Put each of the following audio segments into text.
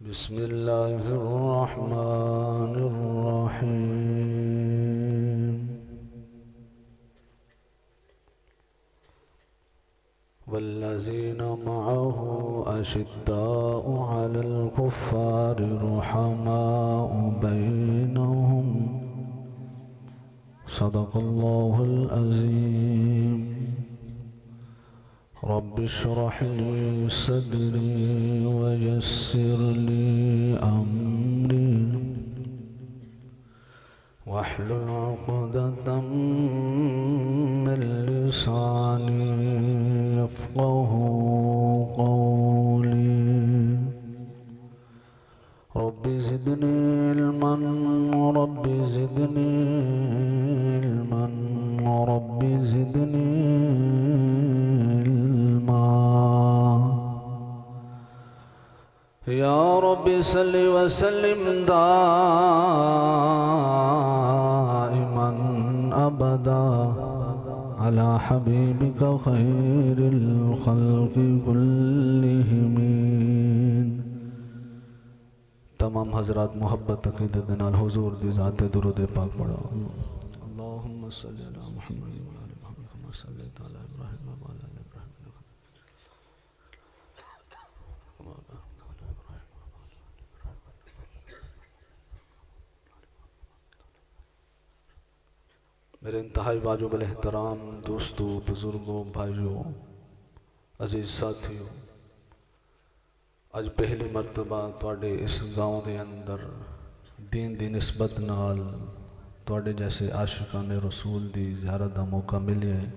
बिस्मिल्लाहिर्रहमानिर्रहीम। वल्लज़ीना मअहु अशिद्दाउ अलल कुफ़्फ़ारि रुहमाउ बैनहुम। सदक़ल्लाहुल अज़ीम। रब्बि इश्रह ली सदरी वयस्सिर ली अमरी वहलुल उक़दतम मिन लिसानी यफ़क़हू क़ौली। रब्बि ज़िदनी इल्मन रब्बि ज़िदनी इल्मन रब्बि ज़िदनी या रब्बि सल्लि व सल्लिम दाइमन अबदा अला हबीबिका खैरिल खल्क़ि कुल्लिहिम। तमाम हज़रात मोहब्बत अक़ीदत नाल हुज़ूर दी ज़ात दुरूद पाक पढ़ो। अल्लाहुम्मा सल्लि अला मुहम्मद व अला मुहम्मद कमा सल्लैता अला इब्राहीम व अला आलि इब्राहीम। मेरे इंतहाई वाजिबुल एहतराम दोस्तों, बुज़ुर्गों, भाइयों, अजीज़ साथियों, अज पहली मरतबा तुहाडे इस गाँव के अंदर दीन दी निस्बत नाल तुहाडे जैसे आशिकाने रसूल दी ज़ियारत का मौका मिले है।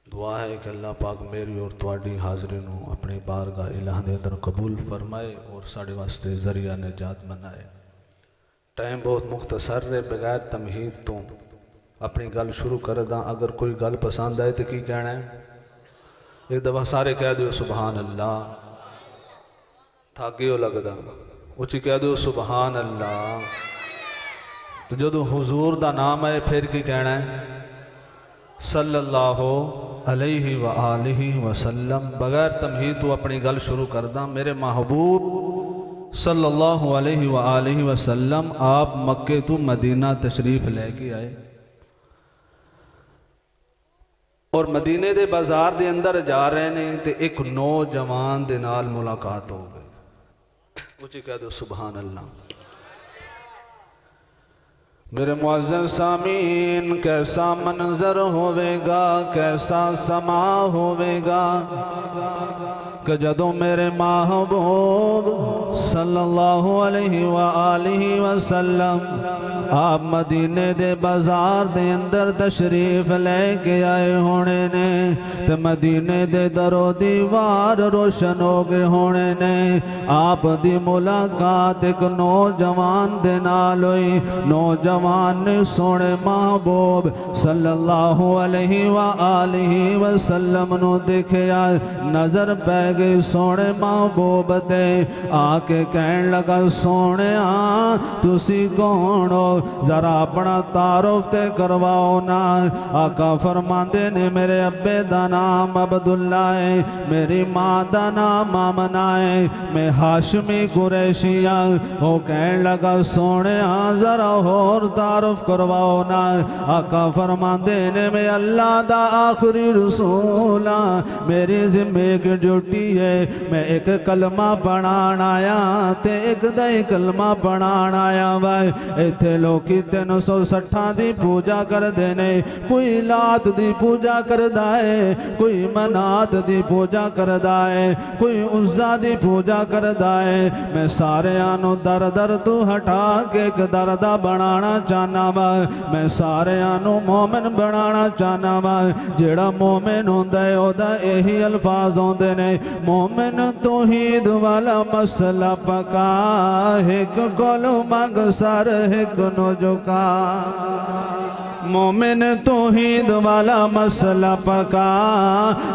दुआ है कि अल्लाह पाक मेरी और तुहाडी हाज़री नूं अपनी बारगाह इलाह दे अंदर कबूल फरमाए और साढ़े वास्ते ज़रिया निजात बनाए। टाइम बहुत मुख्तसर है, बगैर तमहीद तो अपनी गल शुरू कर दा। अगर कोई गल पसंद आए तो की कहना है? एक दफ़ा सारे कह दो सुबहान अल्लाह। थाके हो लगदा, उची कह दो सुबहान अल्लाह। तो जो हुजूर दा नाम है फिर की कहना है? सल्लल्लाहु अलैहि व आलिहि वसल्लम। बगैर तमहीद तो अपनी गल शुरू कर दा। मेरे महबूब सल्लल्लाहु अलैहि व आलिहि वसल्लम आप मक्के तो मदीना तशरीफ लेके आए और मदीने दे बाजार दे अंदर जा रहे ने तो एक नौजवान दे नाल मुलाकात हो गई। उची कह दो सुभान अल्लाह। मेरे मुअज़्ज़िज़ सामीन, कैसा मंजर होवेगा, कैसा समा होवेगा कि जदों मेरे महबूब सल्लल्लाहु अलैहि व आलिहि वसल्लम आप मदीने दे बाजार दे अंदर तशरीफ लेके आए होने ने ते मदीने दे दरो दीवार रोशन हो गए होने ने। आप दी मुलाकात एक नौजवान दे नाल हुई। नौजवान ने सोने महबूब सल्लल्लाहु अलैहि व आलिहि वसल्लम नु देखिया, नजर पै गई सोने महबूब दे। आके कहन लगा सोने तुसी कौन हो, जरा अपना तारुफ ते करवाओ ना। आका फरमाते ने मेरे अब्बे दा नाम अब्दुल्ला है, मेरी माँ दा नाम आमना है, मैं हाशमी कुरैशिया। वो कहन लगा सोने जरा होर तारुफ करवाओ ना। आका फरमाते ने मैं अल्लाह दा आखिरी रसूल हाँ, मेरी जिम्मे एक ड्यूटी है, मैं एक कलमा पढ़ाण आया ते एक दही कलमा पढ़ाण आया वा। इत्थे लोकी 360 दी पूजा करदे ने, कोई लात दी पूजा करदा है, कोई मनात दी पूजा करदा है, कोई उज़्ज़ा दी पूजा करदा है। मैं सारियां नू दर दर तू हटा के एक दरदा बनाना चाहना वा। मैं सारियां नू मोमिन बनाना चाहना वा। जेड़ा मोमिन हुंदा है ओदा यही अल्फाज होंदे ने, मोमिन तौहीद वाला मसला पका, एक कोलो मंग सर एक नो झुका। मोमिन तौहीद वाला मसला पका,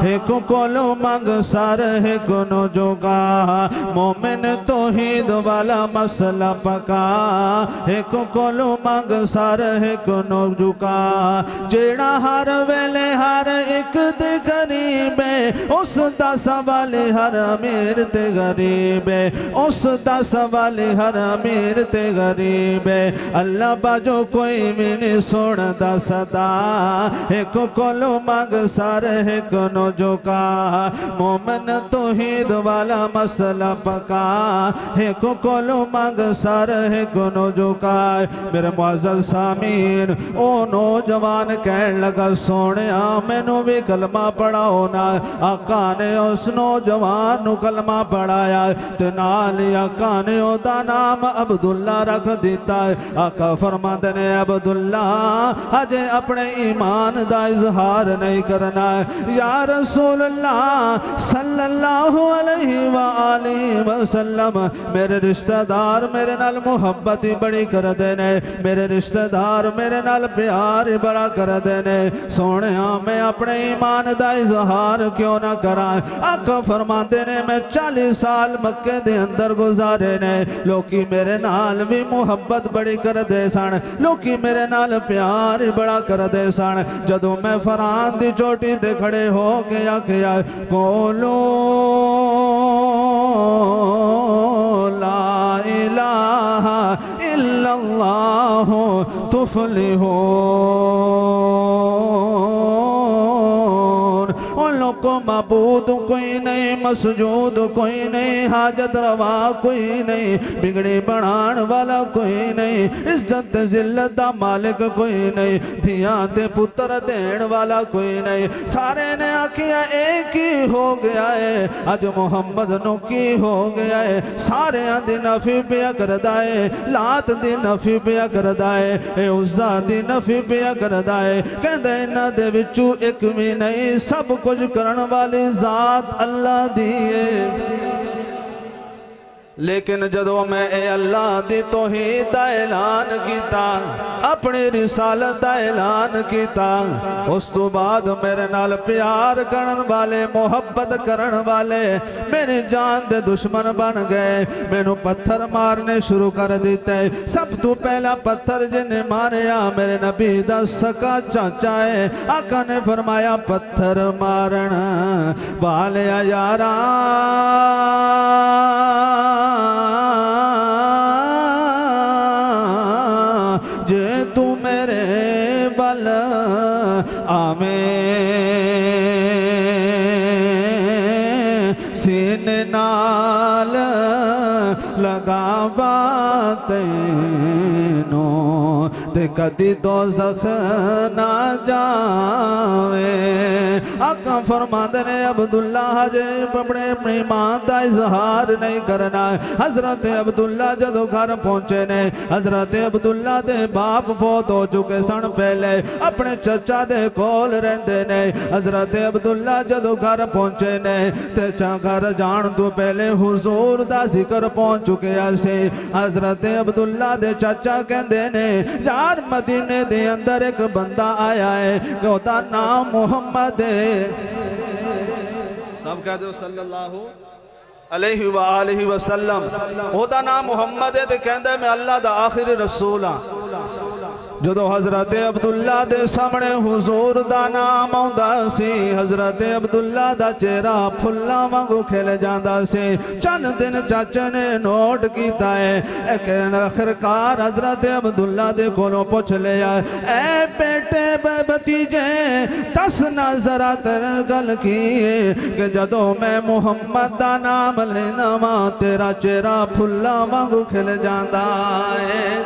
एक कोलो मंग सर एक नो जोगा। मोमिन तौहीद वाला मसला पका, एक कोलो मंग सर एक नो जुका। जेड़ा हर वेले हर एक दे गरीब है, उस दा सवाल हर अमीर ते गरीब है, उस दा सवाल हर अमीर ते गरीब है। अल्लाह बाजो कोई भी नहीं सुनदा सदा, एक कोलो मंग सर एक नो जोका। मोमिन तौहीद वाला मसला पका, एक कोलो मंग सर एक नो जोका। मेरे मुअज़्ज़ज़ सामीन, ओ नौजवान कहन लगा सोनिया मैनू भी कलमा पढ़ाओ ना। आका ने उस नौजवान नू कलमा पढ़ाया ते नाल ही आका ने ओदा नाम अब्दुल्ला रख दिता। आका फरमाते ने अब्दुल्ला अजे अपने ईमान दा इजहार नहीं करना। या रसूल अल्लाह सल्लल्लाहु अलैहि वसल्लम, मेरे रिश्तेदार मेरे नाल मुहब्बत ही बड़ी करदे ने, मेरे रिश्तेदार मेरे नाल प्यार ही बड़ा करदे ने। सोने मैं अपने ईमान दा इजहार क्यों ना करा। आका फरमाते ने मैं 40 साल मक्के दे अंदर गुजारे ने, लोकी मेरे नाल भी मुहब्बत बड़ी करदे सन, लोकी मेरे नाल प्यार ही बड़ा करदे सन। जदों मैं फरान दी चोटी ते खड़े हो के आखिया कोलो ला इलाहा इल्लल्लाह तुफलिहून, उन लोग को मबूद कोई नहीं, मसजूद कोई नहीं, हाजत रवा कोई नहीं, बिगड़ी बनान वाला कोई नहीं, इज्जत जिल्लत दा मालिक कोई नहीं, धियां ते पुत्र देण वाला कोई नहीं। सारे ने आखिया एक ही हो गया है, अज मुहम्मद नु की हो गया है। सारे दी नफी पिया करदा है, लात दी नफी पिया करदा है, उज़्ज़ा दी नफी पिया करदा है। कहंदे इन्हां दे विचों एक भी नहीं, सब कुछ करण वाली जात अल्लाह दी है। लेकिन जदों मैं ए अल्लाह दी तौहीद दा ऐलान किया, अपनी रिसालत दा ऐलान किया, उस तो बाद मेरे नाल प्यार करन वाले, मोहब्बत करन वाले मेरी जान दे दुश्मन बन गए, मैनू पत्थर मारने शुरू कर दिते। सब तो पहला पत्थर जिन्हें मारिया मेरे नबी दा सका चाचा है। आका ने फरमाया पत्थर मारन वाले यारा जे तू मेरे बल आवे, सीने नाल लगावा तैनू ते कदी दोज़ख ना जावे। आका फरमाते ने अब्दुल्ला हजे अपने ईमान दा इजहार नहीं करना। हजरत अब्दुल्ला जदों घर पहुंचे ने, हजरत अब्दुल्ला दे बाप फौत हो चुके सन, पहले अपने चचा दे कोल रहंदे ने। हजरत अब्दुल्ला जदों घर पहुंचे ने ते घर जान तो पहले हुजूर दा जिक्र पहुंच चुके से। हजरत अब्दुल्ला दे चाचा कहंदे ने यार मदीने दे अंदर एक बंदा आया है, ओदा नाम मुहम्मद है। सब कह दो सल्लल्लाहु अलैहि व आलिहि वसल्लम। ओदा नाम मुहम्मद है ते कहंदा मैं अल्लाह दा आखिरी रसूल हां। जदों हजरत अब्दुल्ला दे सामने हुजूर दा नाम आउंदा सी, हजरत अब्दुल्ला दा चेहरा फुल्लां वांगू खिल जांदा सी। चंद दिन चाचे ने नोट कीता है, एक आखिरकार हजरत अब्दुल्ला दे कोलों पुछ लिया, ऐ बेटे भतीजे दस ना जरा तेरे गल की कि जदों मैं मुहम्मद दा नाम लेना वा तेरा चेहरा फुल्लां वांगू खिल जांदा है,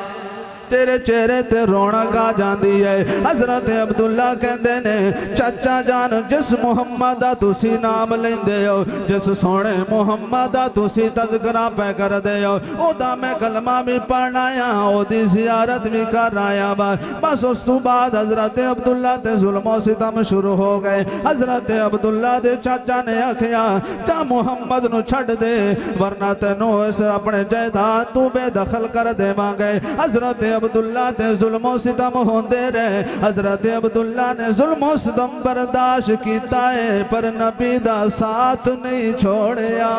तेरे चेहरे ते रौनक आ जाती है। हजरत अब्दुल्ला कहते ने चाचा जान जिस मुहम्मद दा तुसी नाम लेंदे हो, जिस सोने मुहम्मद दा तुसी तज़किरा पे करदे हो, ओदा मैं कलमा भी पढ़ना आया, ओदी ज़ियारत भी कर आया वा। बस उस तो बाद हजरत अब्दुल्ला ते जुल्म सितम शुरू हो गए। हजरत अब्दुल्ला दे चाचा ने आखिया जा मुहम्मद नू छड्ड दे, वरना तेनू इस अपने जायदाद तू बेदखल कर देवांगे। हजरत अब्दुल्ला ते जुल्मो सितम होंदे रहे। हजरत अब्दुल्ला ने जुल्मो सितम बर्दाश्त किया है पर नबी दा साथ नहीं छोड़िया,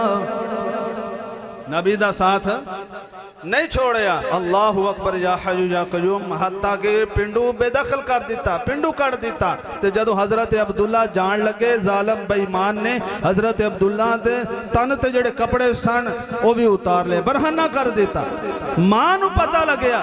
नबी दा साथ नहीं छोड़िया। अल्लाहु अकबर या हय्यु या कय्यूम। हत्ता के पिंडू बेदखल कर दिता, पिंडू कट दिता। ते जदों हजरत अब्दुल्ला जान लगे जालिम बेईमान ने हजरत अब्दुल्ला दे तन ते जेड़े कपड़े सन वो भी उतार ले, बरहना कर दिता। मां नू पता लग्या,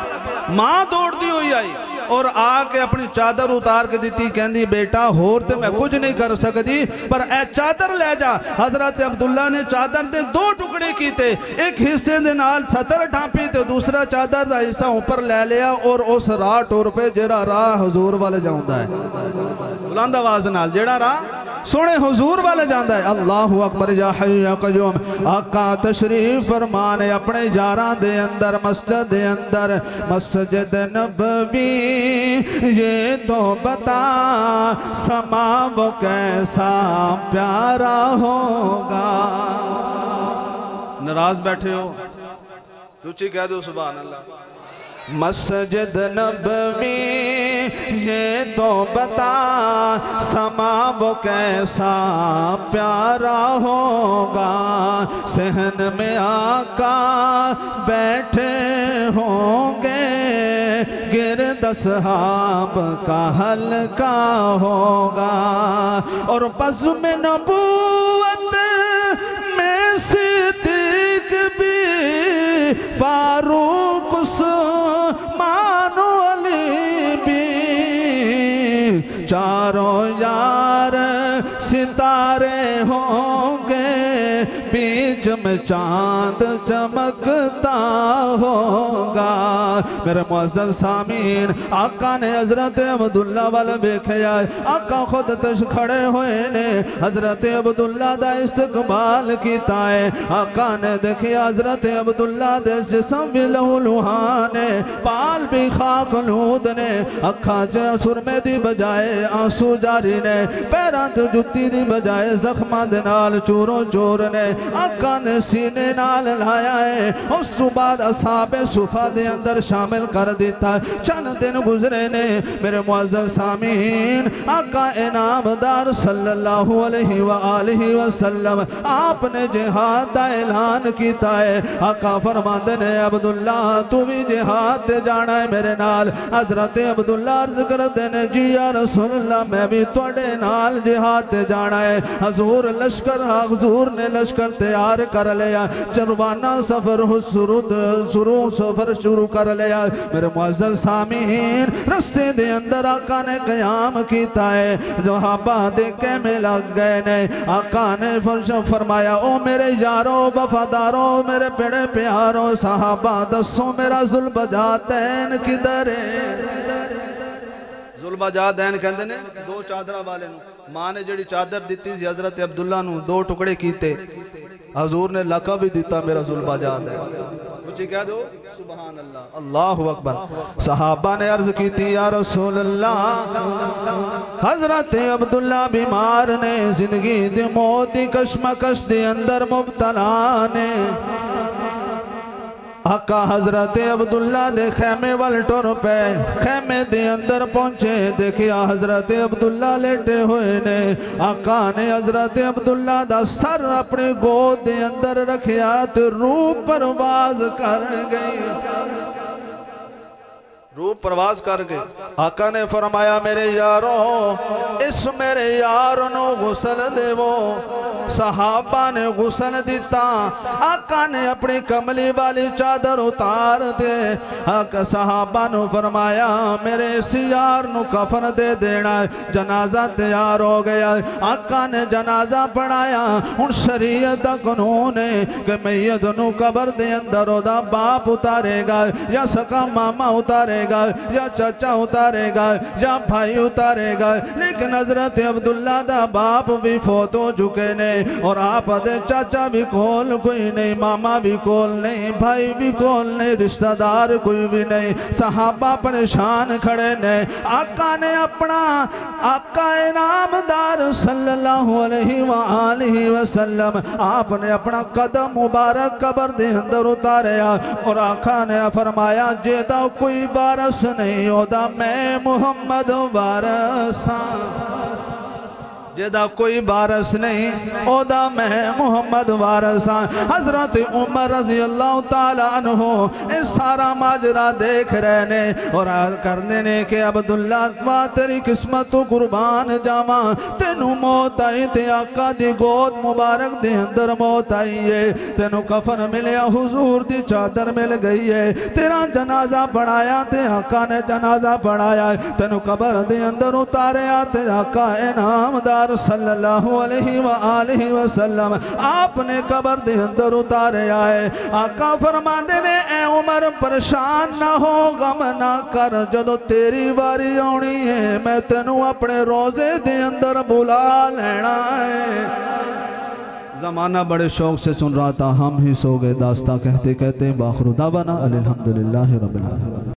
मां दौड़दी हुई आई और आके अपनी चादर उतार के दी, कहती बेटा होर ते मैं कुछ नहीं कर सकती पर ए चादर ले जा। हजरत अब्दुल्ला ने चादर दे दो टुकड़े किए, एक हिस्से दे नाल छतर ढांपी तो दूसरा चादर का हिस्सा ऊपर ले लिया और उस राह टुर पे जेड़ा राह हुजूर वाले जांदा है, बुलंद आवाज नाल जेड़ा राह सोने हुजूर वाले जांदा है। अल्लाहु अकबर या हय्यु या कय्यूम। आका तशरीफ फरमाने अपने यारां दे अंदर मस्जिद दे अंदर, मस्जिद नबवी ये तो बता समा वो कैसा प्यारा होगा। नाराज बैठे हो तुझे कह दो सुभान अल्लाह। मस्जिद नबवी ये तो बता समा वो कैसा प्यारा होगा। सहन में आका बैठे होंगे, गिरद सहाब का हल्का होगा और बज़्म में नबूवत में सिद्दीक भी, फारूक उस्मान अली भी, चारों यार सितारे होंगे, बीच में चांद चमकता होगा। मेरे मुअज़्ज़ज़ सामीन आका ने हजरत अब्दुल्ला वाल वेख्या, आका खुद तश खड़े हुए ने हजरत अब्दुल्ला दा इस्तकबाल किया है। आका ने देखिया हजरत अब्दुल्ला दे जिस्म भी लहू लुहाने, बाल भी खाक लूद ने, अखा च सुरमे दी बजाए आंसू जारी ने, पैरां ते जुत्ती दी बजाए जख्मां दे नाल चूरो चूर ने आका ने सीने नाल लाया है। उस तो बाद असहाबे सुफा दे अंदर शामिल कर दिता। चंद दिन गुजरे ने मेरे मुअज़्ज़ज़ सामीन, आका इनामदार सल्लल्लाहु अलैहि व आलिहि वसल्लम आपने जिहाद दा ऐलान किया है। आका फरमांदे ने अब्दुल्ला तू भी जिहाद ते जाना है मेरे नाल। हजरत अब्दुल्ला अर्ज करदे ने जी या रसूलल्लाह मैं भी तुहाडे नाल जिहाद ते जाना है। हजूर लश्कर हजूर ने लश्कर तैयार कर लिया, चरवाना सफर सफर शुरू कर लिया। मेरे मुअज़्ज़ज़ सामीन रस्ते दे अंदर आका ने क़याम किया है, सहाबा देखे में लग गए ने। आका ने फरमाया ओ मेरे यारो वफादारो मेरे पेड़े प्यारो सहाबा दसो मेरा ज़ुल्बजातैन किधर है। ज़ुल्बजातैन कहते ने दो चादर वाले मां ने जिहड़ी चादर दी सी हजरत अब्दुल्ला नू दो टुकड़े किए, हजूर ने लक़ब भी दिता मेरा ज़ुल्बजातैन। कुछ कह दो सुभान अल्लाह। अल्लाहु अकबर। सहाबा ने अर्ज की थी या रसूल अल्लाह हजरत अब्दुल्ला बीमार ने, जिंदगी दी मौत दी कशमकश दे अंदर मुब्तला ने। आका हजरत अब्दुल्ला दे खैमे वाल टुर पे, खैमे दे अंदर पहुंचे देखिया हजरत अब्दुल्ला लेटे हुए ने। आका ने हजरत अब्दुल्ला दा सर अपनी गोद दे अंदर रखिया तो रूह परवाज कर गई, रूह परवाज कर गए। आका ने फरमाया मेरे यारो इस मेरे यार नो गुसल देवो। सहाबा ने गुसल दिता। आका ने अपनी कमली वाली चादर उतार दे। आका सहाबा ने फरमाया मेरे इस यार नु कफन दे देना। जनाजा तैयार हो गया। आका ने जनाजा पढ़ाया। हुण शरीयत दा कानून है कि मैयत नु कबर दे अंदर ओदा बाप उतारेगा या सका मामा उतारेगा उतारेगा या चाचा उतारेगा या भाई उतारेगा, लेकिन हजरत अब्दुल्ला दा बाप भी फोत हो चुके ने और आप दे चाचा भी कोल कोई नहीं, मामा भी कोल नहीं, भाई भी कोल नहीं, रिश्तेदार कोई भी नहीं। सहाबा परेशान खड़े ने। आका ने अपना, आका इनामदार सल्लल्लाहु अलैहि वसल्लम आपने अपना कदम मुबारक कबर दे अंदर उतारिया और आका ने फरमाया जेदा कोई वारस नहीं होता मैं मुहम्मद वारसा, जेदा कोई वारस नहीं ओदा मैं मुहम्मद वारसा। हजरत उमर रजी अल्लाह ताला अन्हु इस सारा माजरा देख रहे ने और करने ने कि अब्दुल्ला तेरी किस्मत तो कुर्बान जावा, तेनू मौत आई ते आका दी गोद मुबारक दे अंदर मौत आई है, तेनू कफन मिले हुजूर दी चादर मिल गई है, तेरा जनाजा पढ़ाया ते आका ने जनाजा पढ़ाया, तेनू कबर दे अंदर उतारिया ते आका इनामदार सल्लल्लाहु अलैहि वसल्लम आपने कबर दे अंदर उतारे आए। आका फरमाते ने ए उमर परेशान ना हो, गम ना कर, जदों तेरी बारी आनी है मैं तेनू अपने रोजे दे अंदर बुला लेना है। ज़माना बड़े शौक से सुन रहा था, हम ही सो गए दास्तां कहते कहते। बाखिर दावाना अल्हम्दुलिल्लाहि रब्बिल आलमीन।